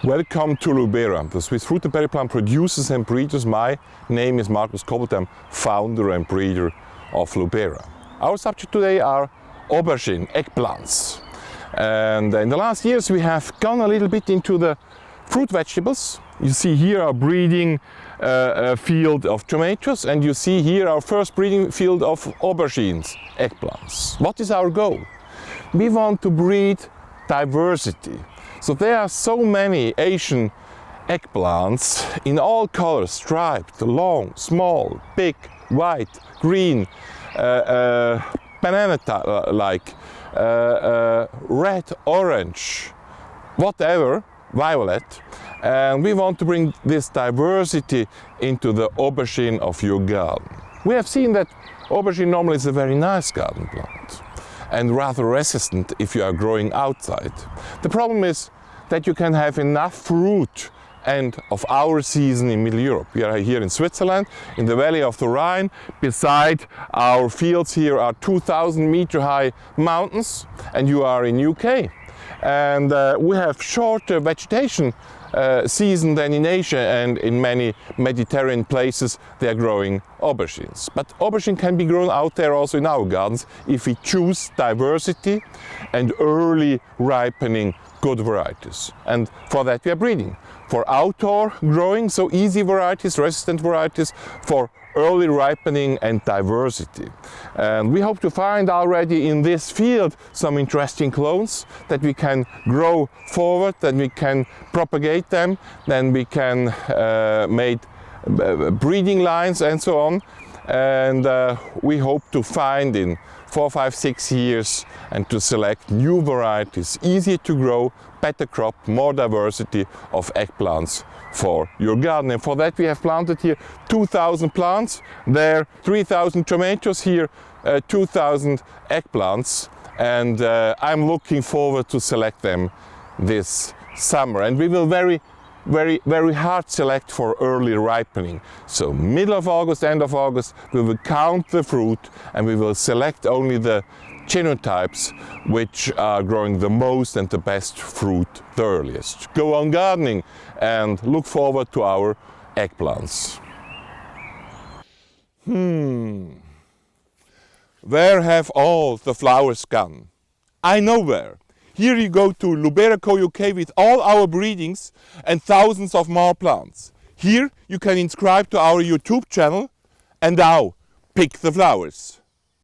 Welcome to Lubera, the Swiss fruit and berry plant producers and breeders. My name is Markus, I'm founder and breeder of Lubera. Our subject today are aubergine, eggplants. And in the last years we have gone a little bit into the fruit vegetables. You see here our breeding field of tomatoes, and you see here our first breeding field of aubergines, eggplants. What is our goal? We want to breed diversity. So there are so many Asian eggplants in all colors, striped, long, small, big, white, green, banana-like, red, orange, whatever, violet. And we want to bring this diversity into the aubergine of your garden. We have seen that aubergine normally is a very nice garden plant and rather resistant if you are growing outside. The problem is that you can have enough fruit and of our season in Middle Europe. We are here in Switzerland, in the valley of the Rhine. Beside our fields here are 2,000 meter high mountains, and you are in UK. And we have shorter vegetation season than in Asia, and in many Mediterranean places they are growing aubergines. But aubergine can be grown out there also in our gardens if we choose diversity and early ripening good varieties. And for that we are breeding. For outdoor growing, so easy varieties, resistant varieties, for early ripening and diversity. And we hope to find already in this field some interesting clones that we can grow forward, that we can propagate them, then we can make breeding lines and so on. And we hope to find in 4, 5, 6 years and to select new varieties, easier to grow, better crop, more diversity of eggplants for your garden. And for that we have planted here 2,000 plants, there 3,000 tomatoes, here 2,000 eggplants, and I'm looking forward to select them this summer. And we will very hard select for early ripening. So middle of August, end of August, we will count the fruit and we will select only the genotypes which are growing the most and the best fruit the earliest. Go on gardening and look forward to our eggplants. Where have all the flowers gone? I know where. Here you go to Lubera UK with all our breedings and thousands of more plants. Here you can subscribe to our YouTube channel, and now pick the flowers.